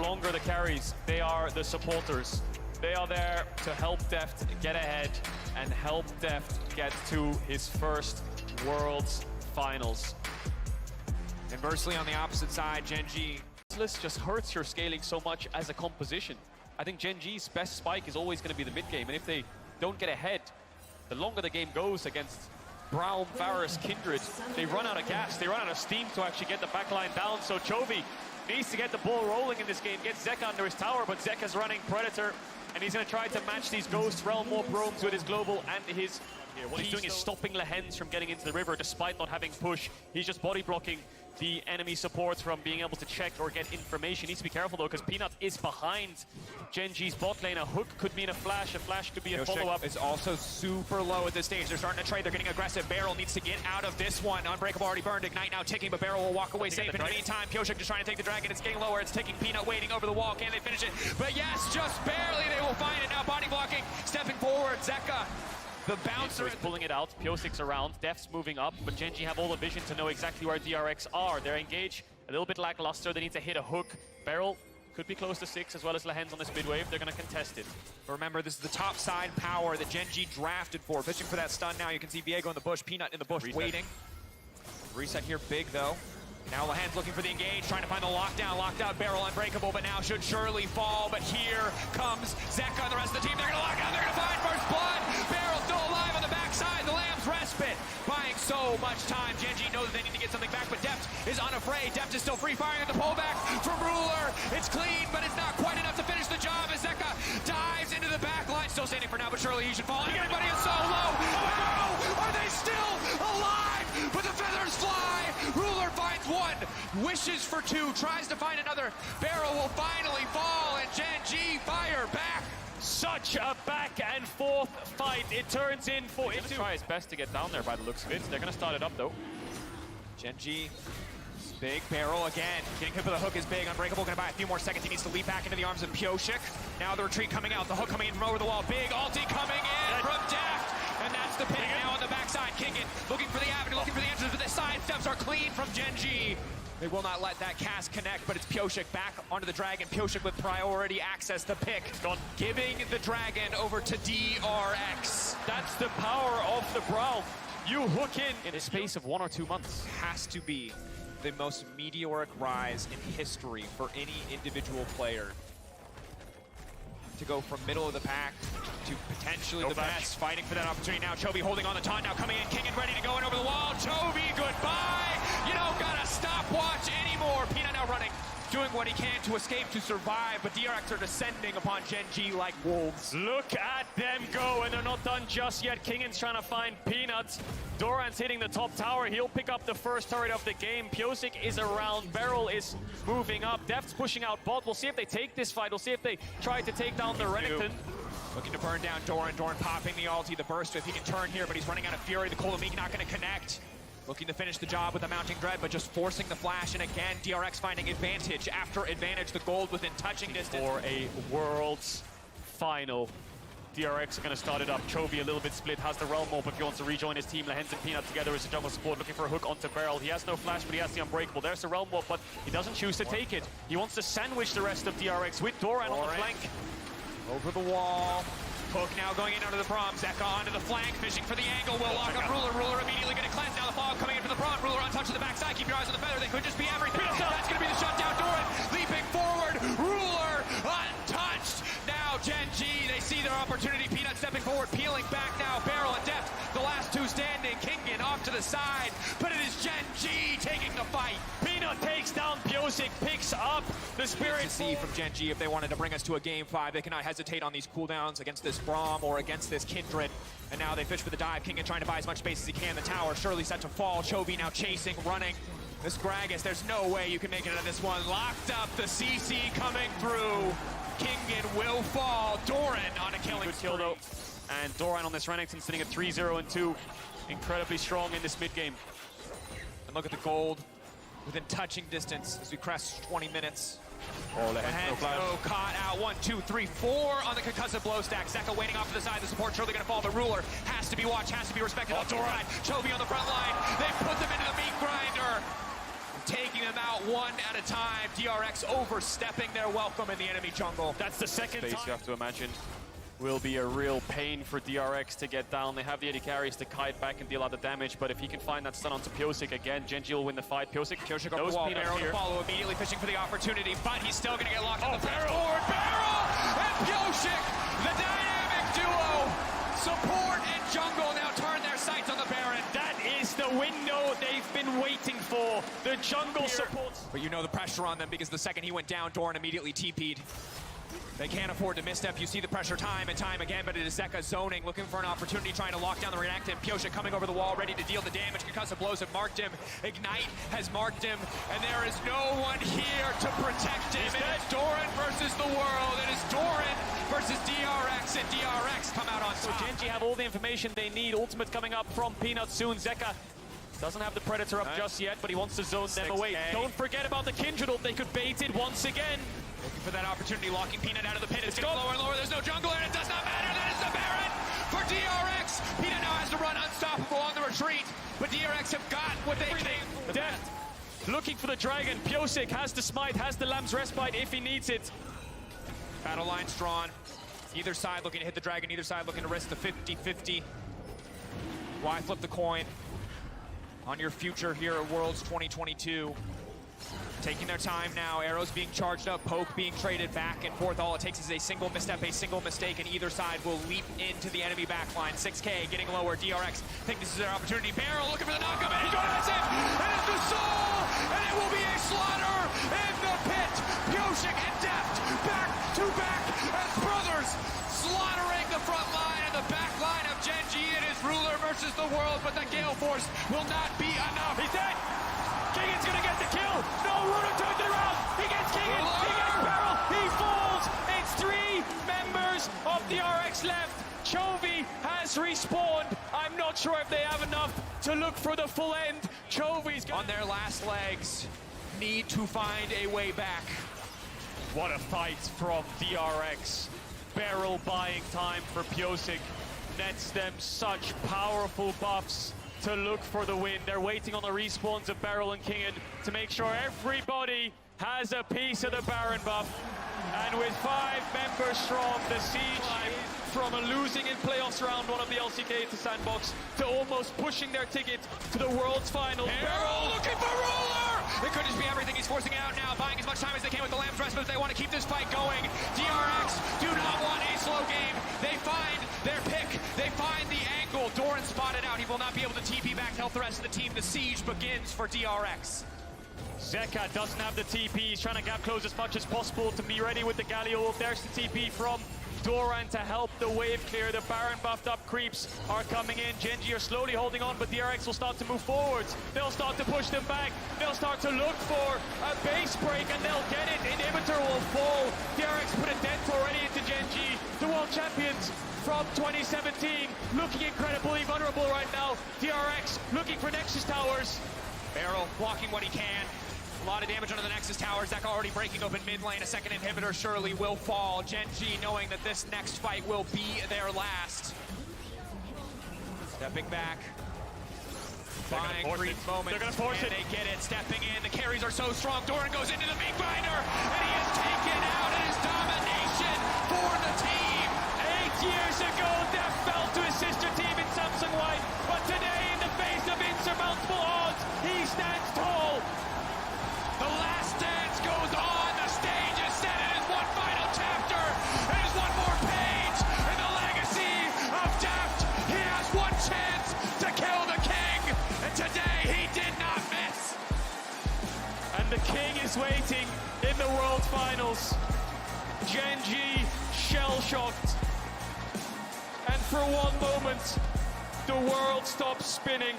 longer the carries, they are the supporters. They are there to help Deft get ahead and help Deft get to his first Worlds Finals. Inversely on the opposite side, Gen.G. This just hurts your scaling so much as a composition. I think Gen.G's best spike is always going to be the mid game, and if they don't get ahead, the longer the game goes against Braum, Varus, Kindred, they run out of gas, they run out of steam to actually get the backline down. So Chovy needs to get the ball rolling in this game, get Zeka under his tower, but Zeka's running Predator, and he's going to try to match these Ghost Realm Warp roams with his Global and his... What he's doing is stopping LeagueOfLegends from getting into the river despite not having push. He's just body blocking the enemy supports from being able to check or get information. He needs to be careful though, because Peanut is behind Gen.G's bot lane. A hook could mean a flash could be a follow-up. Is also super low at this stage. They're starting to trade, they're getting aggressive. Barrel needs to get out of this one. Unbreakable already burned, Ignite now ticking, but Barrel will walk away safe. In the meantime, Pyosik just trying to take the dragon. It's getting lower, it's taking Peanut waiting over the wall. Can they finish it? But yes, just barely they will find it. Now body blocking, stepping forward, Zeka. The bouncer is pulling it out. Pyosik's around. Deft's moving up, but Gen.G have all the vision to know exactly where DRX are. They're engaged, a little bit lackluster. They need to hit a hook. Barrel could be close to 6, as well as LeagueOfLegends on this mid wave. They're going to contest it. But remember, this is the top side power that Gen.G drafted for. Fishing for that stun now. You can see Viego in the bush, Peanut in the bush, waiting. Reset here big, though. Now LeagueOfLegends looking for the engage, trying to find the lockdown. Locked out Barrel, unbreakable, but now should surely fall. But here comes Zeka and the rest of the team. They're going to lock out. They're going to find first blood. Barrel still alive on the backside. The Lamb's respite, buying so much time. Gen.G knows they need to get something back, but Deft is unafraid. Deft is still free firing at the pullback from Ruler. It's clean, but it's not quite enough to finish the job as Zeka dives into the back line. Still standing for now, but surely he should fall. Everybody is so low. Oh, are they still alive? But the feathers fly. Ruler finds one, wishes for 2, tries to find another. Barrel will finally fall, and Gen.G fire back. Such a back and forth fight. It turns in for it to try his best to get down there by the looks of it. They're going to start it up though. Gen.G, big Barrel again. Getting hit with the hook is big. Unbreakable going to buy a few more seconds. He needs to leap back into the arms of Pyosik. Now the retreat coming out. The hook coming in from over the wall. Big ulti coming in from Deft. And that's the pin now on the backside. Kingen looking for the avenue, looking for the entrance, but the side steps are clean from Gen.G. They will not let that cast connect, but it's Pyosik back onto the dragon. Pyosik with priority access, the pick. Giving the dragon over to DRX. That's the power of the Braum. You hook in a space of 1 or 2 months. Has to be the most meteoric rise in history for any individual player. To go from middle of the pack to potentially the best, fighting for that opportunity now. Chovy holding on the taunt now, coming in, Kingen ready to go in over the wall. Chovy, goodbye! You don't got a stopwatch anymore. Peanut now running, doing what he can to escape, to survive, but DRX are descending upon Gen.G like wolves. Look at them go, and they're not done just yet. Kingen's trying to find Peanuts. Doran's hitting the top tower. He'll pick up the first turret of the game. Pyosik is around. Barrel is moving up. Deft's pushing out bot. We'll see if they take this fight. We'll see if they try to take down the Renekton. Looking to burn down Doran. Doran popping the ulti, the burst if he can turn here, but he's running out of fury. The Kolamik not going to connect. Looking to finish the job with the mounting dread, but just forcing the flash. And again, DRX finding advantage after advantage. The gold within touching distance. For a Worlds Final. DRX are going to start it up. Chovy a little bit split, has the Realm Warp if he wants to rejoin his team. LeagueOfLegends and Peanut together as a jungle support, looking for a hook onto Barrel. He has no flash, but he has the Unbreakable. There's the Realm Warp, but he doesn't choose to take it. He wants to sandwich the rest of DRX with Doran on the flank. Over the wall. Hook now going in under the Braum. Zeka onto the flank, fishing for the angle. Will lock up Ruler. Ruler immediately going to cleanse. Now the fog coming in from the Braum. Ruler untouched to the backside. Keep your eyes on the feather. They could just be everything. That's going to be the shutdown. Doran leaping forward. Ruler untouched. Now Gen.G, they see their opportunity. Peanut stepping forward, peeling back now. Barrel and Deft, the last 2 standing. Kingen off to the side, but it is Gen.G taking the fight. Peanut takes down Pyosik, picks up the Spirit. To see from Gen.G if they wanted to bring us to a game 5. They cannot hesitate on these cooldowns against this Braum or against this Kindred. And now they fish for the dive. Kingen trying to buy as much space as he can. The tower surely set to fall. Chovy now chasing, running. This Gragas, there's no way you can make it out of this one. Locked up, the CC coming through. Kingen will fall. Doran on a killing spree. Good kill though. And Doran on this Renekton sitting at 3-0 and 2. Incredibly strong in this mid game. And look at the gold within touching distance as we crest 20 minutes. Oh, LeagueOfLegends caught out. 1, 2, 3, 4 on the concussive blow stack. Zeka waiting off to the side. The support surely going to fall. The Ruler has to be watched, has to be respected. Doran, Chovy on the front line. They put them into the meat grinder. taking them out one at a time. DRX overstepping their welcome in the enemy jungle. That's the second space you have to imagine will be a real pain for DRX to get down. They have the AD carries to kite back and deal a lot of damage, but if he can find that stun onto Pyosik again, Gen.G will win the fight. Pyosik over the wall, Barrel to follow, immediately fishing for the opportunity, but he's still gonna get locked on the Barrel and Pyosik, the dynamic duo, support and jungle now turn their sights on the Baron. That is the window they've been waiting for. The jungle supports. But you know the pressure on them because the second he went down, Doran immediately TP'd. They can't afford to misstep. You see the pressure time and time again, but it is Zeka zoning, looking for an opportunity, trying to lock down the reactant. Pyosik coming over the wall, ready to deal the damage. Concussive blows have marked him. Ignite has marked him, and there is no one here to protect him. It is Doran versus the world. It is Doran versus DRX, and DRX come out on top. So Gen.G have all the information they need. Ultimate coming up from Peanut soon. Zeka doesn't have the Predator up just yet, but he wants to zone them away. Don't forget about the Kindred ult. They could bait it once again. Looking for that opportunity, locking Peanut out of the pit. It's getting lower and lower. There's no jungle, and it does not matter. That is the Baron for DRX. Peanut now has to run unstoppable on the retreat, but DRX have got what they came for. Death. Looking for the dragon. Pyosik has the smite, has the Lamb's respite if he needs it. Battle lines drawn. Either side looking to hit the dragon, either side looking to risk the 50-50. Why flip the coin on your future here at Worlds 2022? Taking their time now, arrows being charged up, poke being traded back and forth. All it takes is a single misstep, a single mistake, and either side will leap into the enemy backline. 6K getting lower, DRX think this is their opportunity. Barrel looking for the knockup, and that's it! And it's the soul! And it will be a slaughter in the pit! Pyosik and Deft back to back as brothers slaughtering the front line and the back line of Gen.G. It is Ruler versus the world, but the Gale Force will not be enough. He's dead! Keegan's gonna get the kill! No, Ruler turns it around! He gets Keegan! He gets Barrel! He falls! It's 3 members of the RX left! Chovy has respawned! I'm not sure if they have enough to look for the full end. Chovy's on their last legs, need to find a way back. What a fight from DRX. Barrel buying time for Pyosik nets them such powerful buffs to look for the win. They're waiting on the respawns of Barrel and Kingen to make sure everybody has a piece of the Baron buff. And with 5 members strong, the Siege from a losing in playoffs round 1 of the LCK to Sandbox to almost pushing their ticket to the World's final. Barrel looking for Ruler! It could just be everything. He's forcing it out now, buying as much time as they can with the Lamb's Rest, but they want to keep this fight going. DRX do not want a slow game. They find their pick. They find the angle. Doran spotted out. He will not be able to TP back to help the rest of the team. The siege begins for DRX. Zeka doesn't have the TP. He's trying to gap close as much as possible to be ready with the Galio. There's the TP from Doran to help the wave clear. The Baron buffed up creeps are coming in. Gen.G are slowly holding on, but DRX will start to move forwards. They'll start to push them back. They'll start to look for a base break, and they'll get it. Inhibitor will fall. DRX put a dent already into Gen.G. The world champions from 2017, looking incredibly vulnerable right now. DRX looking for Nexus towers. Barrel blocking what he can. A lot of damage under the Nexus tower. Zeka already breaking open mid lane. A second inhibitor surely will fall. Gen.G knowing that this next fight will be their last. Stepping back. Buying brief moments. They're gonna force it. They get it. Stepping in. The carries are so strong. Doran goes into the big binder. And he is taken out. It is domination for the team. 8 years ago, Def fell to his sister team in Samsung White. But today, in the face of insurmountable odds, he stands tall. The last dance goes on. The stage is set. It is one final chapter. It is one more page in the legacy of Deft. He has one chance to kill the king. And today he did not miss. And the king is waiting in the World Finals. Gen.G shell-shocked. And for one moment, the world stops spinning.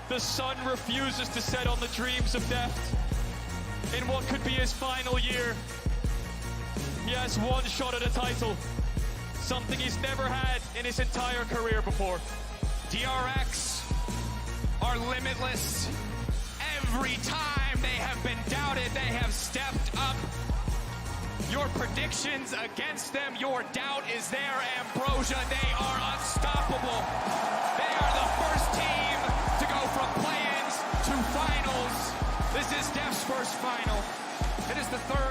The sun refuses to set on the dreams of Deft. In what could be his final year, he has one shot at a title. Something he's never had in his entire career before. DRX are limitless. Every time they have been doubted, they have stepped up. Your predictions against them, your doubt is there, Ambrosia. They are unstoppable. They are the first team to go from play-ins to finals. This is Def's first final. It is the third